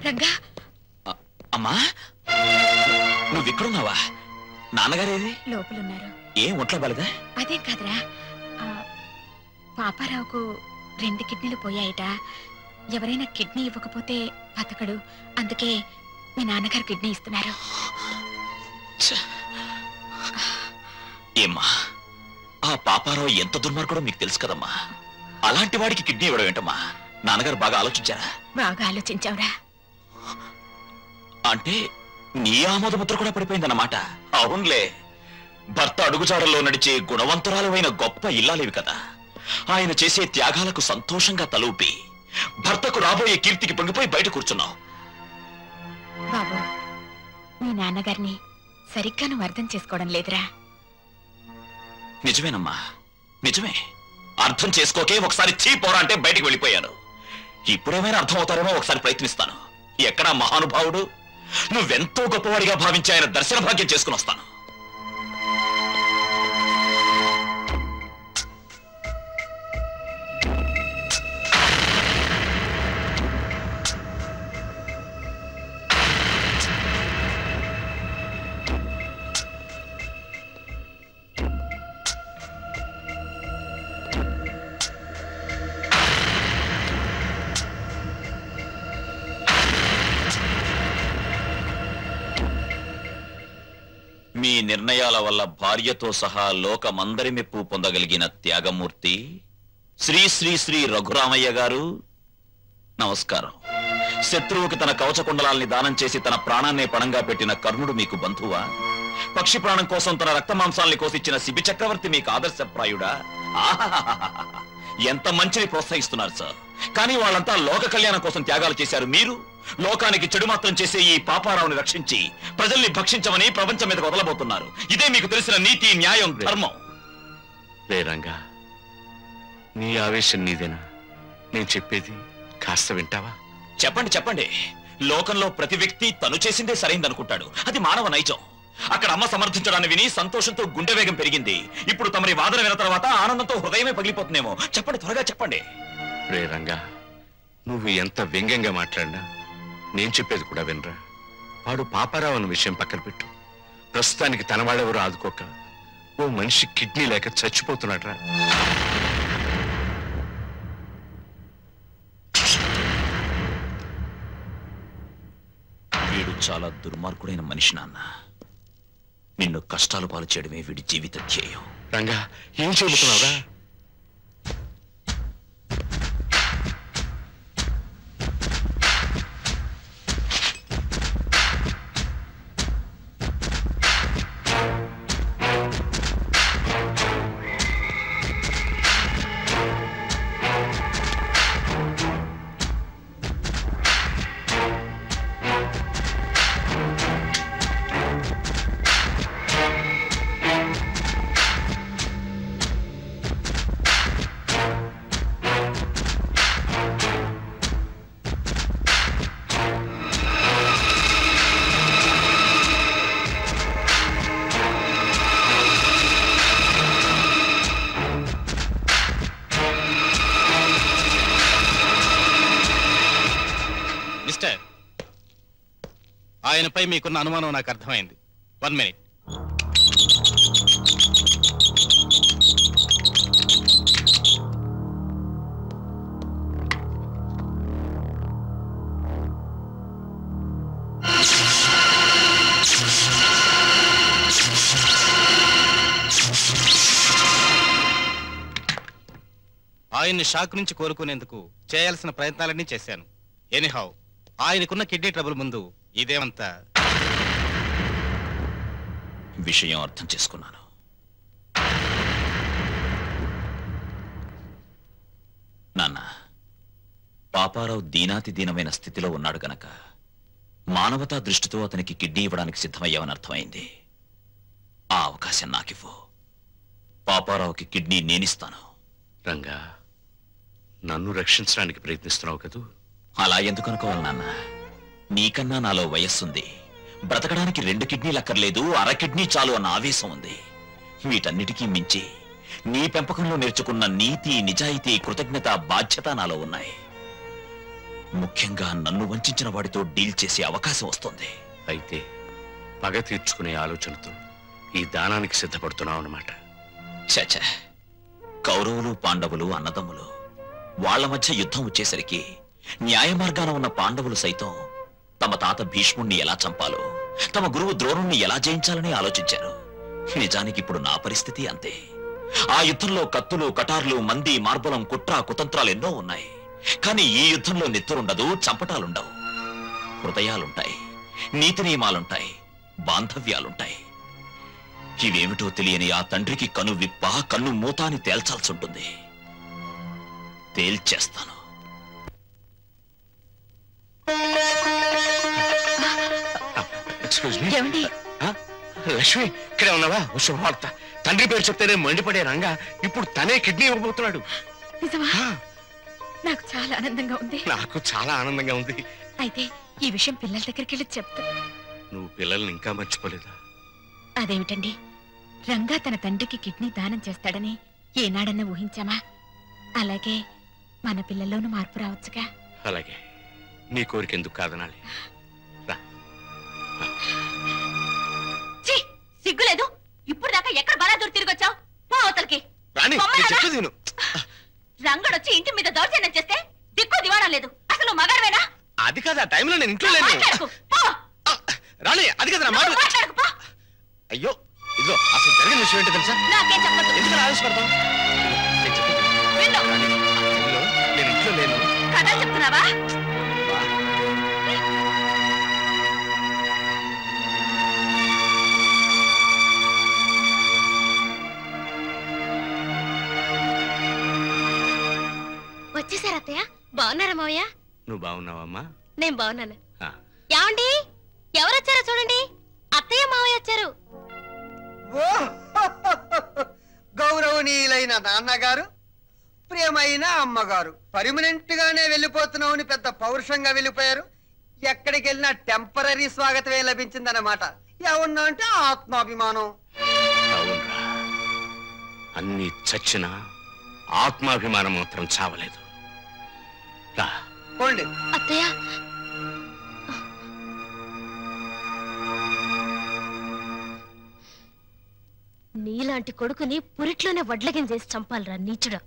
రంగా అమ్మా నువ్విక్కడున్నావా? నాన్నగారేది? లోపలున్నారు. ఏం ఒంట్లో బాలేదా? అదే కాదురా, పాపారావుకు 2 కిడ్నీలు పోయాయిట. ఎవరైనా కిడ్నీ ఇవ్వకపోతే బతకడు. అందుకే మీ నాన్నగారు కిడ్నీ ఇస్తున్నారు. ఏమ్మా, ఆ పాపారావు ఎంత దుర్మార్గుడో మీకు తెలుసు కదమ్మా. అలాంటి వాడికి కిడ్నీ ఇవ్వడం ఏంటమ్మా? నాన్నగారు బాగా ఆలోచించారా? బాగా ఆలోచించావురా. అంటే నీ ఆమోదముద్ర కూడా పడిపోయిందన్నమాట. అవునులే, భర్త అడుగుజాడల్లో నడిచే గుణవంతురాలైన గొప్ప ఇల్లాలేవి కదా. ఆయన చేసే త్యాగాలకు సంతోషంగా తలూపి భర్తకు రాబోయే కీర్తికి పొంగిపోయి బయట కూర్చున్నావు. బాబు, మీ నాన్నగారిని సరిగ్గా నువ్వు అర్థం చేసుకోవడం లేదురా. నిజమేనమ్మా, నిజమే. అర్థం చేసుకోకే ఒకసారి చీపోరా అంటే బయటికి వెళ్ళిపోయాను. ఇప్పుడేమైనా అర్థమవుతారేమో ఒకసారి ప్రయత్నిస్తాను. ఎక్కడా మహానుభావుడు? నువ్వెంతో గొప్పవాడిగా భావించి ఆయన దర్శన భాగ్యం చేసుకుని వస్తాను. మీ నిర్ణయాల వల్ల భార్యతో సహా లోకమందరి మెప్పు పొందగలిగిన త్యాగమూర్తి శ్రీ శ్రీ శ్రీ రఘురామయ్య గారు, నమస్కారం. శత్రువుకి తన కవచకుండలాల్ని దానం చేసి తన ప్రాణాన్నే పణంగా పెట్టిన కర్ణుడు మీకు బంధువా? పక్షి ప్రాణం కోసం తన రక్త మాంసాల్ని కోసిచ్చిన శిబి చక్రవర్తి మీకు ఆదర్శప్రాయుడా? ఎంత మంచిని ప్రోత్సహిస్తున్నారు సార్. కానీ వాళ్ళంతా లోక కళ్యాణం కోసం త్యాగాలు చేశారు. మీరు లోకానికి చెడు మాత్రం చేసే ఈ పాపారావుని రక్షించి ప్రజల్ని భక్షించమని ప్రపంచం మీద వదలబోతున్నారు. ఇదే మీకు తెలిసిన నీతి, న్యాయం, ధర్మం. రంగా, నీ ఆవేశం నీదేనా? నేను చెప్పేది కాస్త వింటావా? చెప్పండి చెప్పండి. లోకంలో ప్రతి వ్యక్తి తను చేసిందే సరైందనుకుంటాడు. అది మానవ నైజం. అక్కడ అమ్మ సమర్థించడాన్ని విని సంతోషంతో గుండె వేగం పెరిగింది. ఇప్పుడు తమరి వాదన విన్న తర్వాత ఆనందంతో హృదయమే పగిలిపోతుందేమో. చెప్పండి, త్వరగా చెప్పండి. రంగా, నువ్వు ఎంత వ్యంగ్యంగా మాట్లాడినా నేను చెప్పేది కూడా వినరా. వాడు పాపారావు అన్న విషయం పక్కన పెట్టు. ప్రస్తుతానికి తనవాడెవరూ ఆదుకోక ఓ మనిషి కిడ్నీ లేక చచ్చిపోతున్నాడ్రా. వీడు చాలా దుర్మార్గుడైన మనిషి నాన్న. నిన్ను కష్టాలు పాలు చేయడమే వీడి జీవిత ధ్యేయం. రంగా, ఏం చెబుతున్నావురా? ఆయనపై మీకున్న అనుమానం నాకు అర్థమైంది. 1 మినిట్. ఆయన్ని షాక్ నుంచి కోలుకునేందుకు చేయాల్సిన ప్రయత్నాలన్నీ చేశాను. ఎనీహౌ, ఆయనకున్న కిడ్నీ ట్రబుల్ ముందు ఇదేమంతా. విషయం అర్థం చేసుకున్నాను. నాన్న, పాపారావు దీనాతి దీనమైన స్థితిలో ఉన్నాడు గనక మానవతా దృష్టితో అతనికి కిడ్నీ ఇవ్వడానికి సిద్ధమయ్యామని అర్థమైంది. ఆ అవకాశం నాకివ్వు. పాపారావుకి కిడ్నీ నేనిస్తాను. రంగా, నన్ను రక్షించడానికి ప్రయత్నిస్తున్నావు కదూ? అలా ఎందుకు అనుకోవాలి నాన్న? నీకన్నా నాలో వయస్సుంది. బ్రతకడానికి 2 కిడ్నీలు అక్కర్లేదు, అర కిడ్నీ చాలు అన్న ఆవేశం ఉంది. వీటన్నిటికీ మించి నీ పెంపకంలో నేర్చుకున్న నీతి, నిజాయితీ, కృతజ్ఞత, బాధ్యత నాలో ఉన్నాయి. ముఖ్యంగా నన్ను వంచిన వాడితో డీల్ చేసే అవకాశం వస్తుంది. అయితే పగ తీర్చుకునే ఆలోచనతో ఈ దానానికి సిద్ధపడుతున్నావు అన్నమాట. చచ, కౌరవులు పాండవులు అన్నదమ్ములు. వాళ్ల మధ్య యుద్ధం వచ్చేసరికి న్యాయ మార్గాన ఉన్న పాండవులు సైతం తమ తాత భీష్ముణ్ణి ఎలా చంపాలో, తమ గురువు ద్రోణుణ్ణి ఎలా జయించాలని ఆలోచించారు. నిజానికి ఇప్పుడు నా పరిస్థితి అంతే. ఆ యుద్ధంలో కత్తులు, కటార్లు, మంది, మార్బలం, కుట్ర, కుతంత్రాలు ఎన్నో ఉన్నాయి. కానీ ఈ యుద్ధంలో నెత్తురుండదు, చంపటాలుండవు. హృదయాలుంటాయి, నీతి నియమాలుంటాయి, బాంధవ్యాలుంటాయి. ఇవేమిటో తెలియని ఆ తండ్రికి కను విప్ప, కన్ను మూత అని తేల్చాల్సి ఉంటుంది. తేల్చేస్తాను. ఏమండి? లక్ష్మి, ఇక్కడే ఉన్నావా? శుభవార్త. తండ్రి పేరు చెప్తేనే మండిపడే రంగా ఇప్పుడు తనే కిడ్నీ ఇవ్వబోతున్నాడు. నిజమా? నాకు చాలా ఆనందంగా ఉంది. నాకు చాలా ఆనందంగా ఉంది. అయితే ఈ విషయం పిల్లల దగ్గరికి వెళ్ళి చెప్తా. నువ్వు పిల్లల్ని ఇంకా మర్చిపోలేదా? అదేమిటండి, రంగా తన తండ్రికి కిడ్నీ దానం చేస్తాడని ఏనాడన్నా ఊహించామా? అలాగే మన పిల్లల్లోనూ మార్పు రావచ్చుగా. అలాగే, నీ కోరికెందుకు కాదనాలి? రా. సిగ్గులేదు? ఇప్పుడు దాకా ఎక్కడ బలాదూరు తిరిగొచ్చావు? పో అవతలకి. రాణి, చెప్పేది విను. రంగడొచ్చి ఇంటి మీద దౌర్జన్యం చేస్తే దిక్కు దివాణం లేదు. అసలు మగాడవేనా? అది కాదు, ఆ టైంలో నేను ఇంట్లో లేను. రాణి, అది కదా మాట. అయ్యో, ఇదిగో అసలు జరిగిన విషయం ఏంటో తెలుసా? నాకేం చెప్పదు. ఎందుకు ఆలోచిపడతావు? నేను ఇంట్లో లేను. కథలు చెప్తున్నావా? వచ్చేసారు అత్తయ్య. బాగున్నారా మావయ్య? నువ్వు బాగున్నావమ్మా? నేను బాగున్నాను. ఏమండి, ఎవరొచ్చారో చూడండి. అత్తయ్య మావయ్య వచ్చారు. గౌరవనీయులైన నాన్నగారు, ప్రియమైన అమ్మగారు, పర్మనెంట్ గానే వెళ్ళిపోతున్నామని పెద్ద పౌరుషంగా వెళ్ళిపోయారు. ఎక్కడికి వెళ్ళినా టెంపరీ స్వాగతమే లభించిందన్నమాట. ఏమన్నా అంటే ఆత్మాభిమానం. అవునరా, అన్ని చచ్చినా ఆత్మాభిమానం మాత్రం చావలేదు. పోండి. అత్తయ్య, నీలాంటి కొడుకుని పురిట్లోనే వడ్లగిన చేసి చంపాలరా నీచుడా.